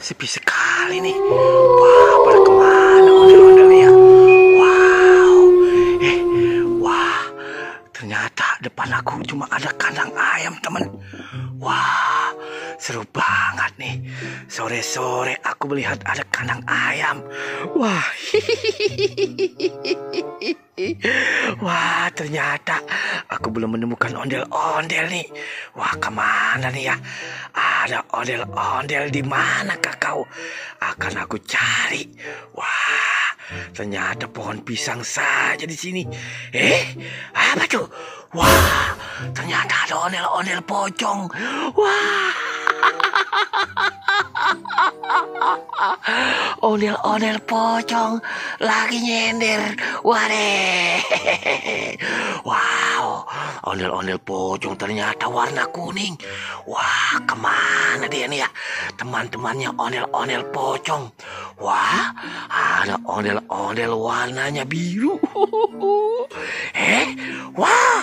sepi sekali nih. Wah, pada kemana ondel-ondelnya? Wow, wah, ternyata depan aku cuma ada kandang ayam, teman. Wah, seru banget nih. Sore-sore aku melihat ada kandang ayam. Wah, wah, ternyata aku belum menemukan ondel-ondel nih. Wah, kemana nih ya? Ada ondel-ondel di manakah kau? Akan aku cari. Wah, ternyata pohon pisang saja di sini. Apa tuh? Wah, ternyata ada ondel-ondel pocong. Wah, ondel-ondel pocong lagi nyender. Waduh. Wow, ondel-ondel pocong ternyata warna kuning. Wah, kemana dia nih ya? Teman-temannya ondel-ondel pocong. Wah, ada ondel-ondel warnanya biru. Wah,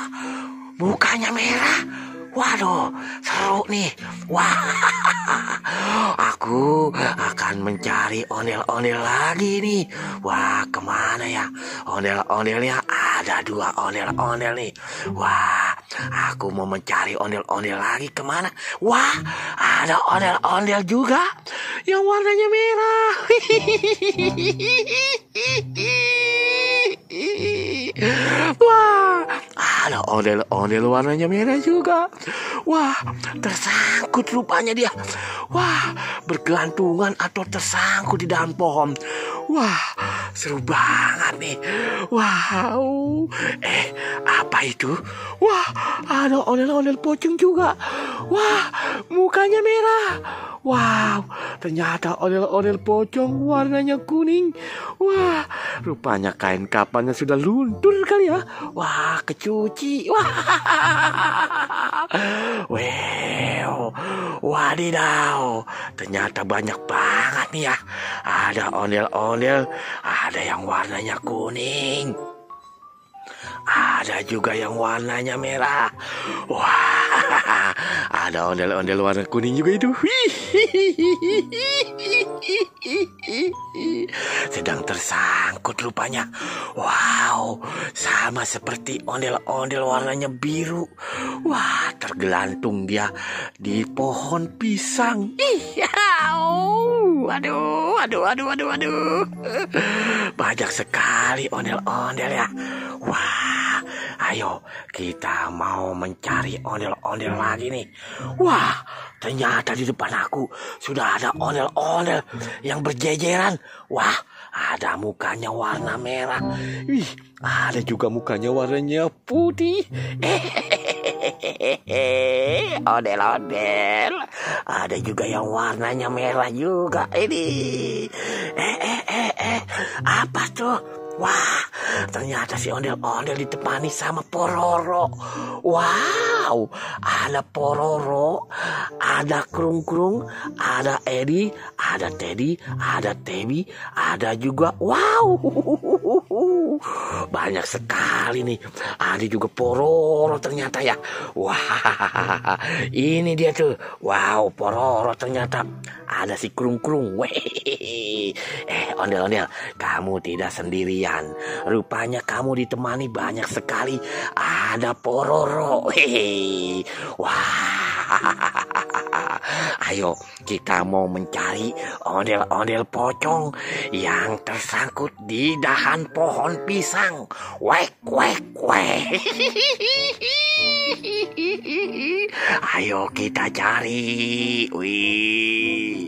mukanya merah. Waduh, seru nih. Wah, aku akan mencari ondel-ondel lagi nih. Wah, kemana ya ondel-ondelnya? Ada 2 ondel-ondel nih. Wah, aku mau mencari ondel-ondel lagi kemana? Wah, ada ondel-ondel juga yang warnanya merah. Wah, ada ondel-ondel warnanya merah juga. Wah, tersangkut rupanya dia. Wah, bergelantungan atau tersangkut di dalam pohon. Wah, seru banget nih. Wow. Apa itu? Wah, ada ondel-ondel pocong juga. Wah, mukanya merah. Wow, ternyata ondel-ondel pocong warnanya kuning. Wah, rupanya kain kapannya sudah luntur kali ya. Wah, kecuci. Wah. Wow, wadidaw. Ternyata banyak banget nih ya. Ada ondel-ondel, ada yang warnanya kuning. Ada juga yang warnanya merah. Wah, ada ondel-ondel warna kuning juga itu. Sedang tersangkut rupanya. Wow, sama seperti ondel-ondel warnanya biru. Wah, tergelantung dia di pohon pisang. Aduh. Banyak sekali ondel-ondel ya. Wah, ayo kita mau mencari ondel-ondel lagi nih. Wah, ternyata di depan aku sudah ada ondel-ondel yang berjejeran. Wah, ada mukanya warna merah. Wih, ada juga mukanya warnanya putih. Ondel-ondel. Ada juga yang warnanya merah juga. Ini. Apa tuh? Wah, ternyata si ondel-ondel ditemani sama Pororo. Wow, ada Pororo, ada Krung-Krung, ada Edi, ada Teddy, ada Tebi, ada juga wow. Banyak sekali nih. Ada juga Pororo ternyata ya. Wah, ini dia tuh. Wow, Pororo ternyata. Ada si Krung-Krung. Ondel-ondel, kamu tidak sendirian. Rupanya kamu ditemani banyak sekali. Ada Pororo. Wah. Ayo, kita mau mencari ondel-ondel pocong yang tersangkut di dahan pohon pisang. Wek. Ayo kita cari. Wih.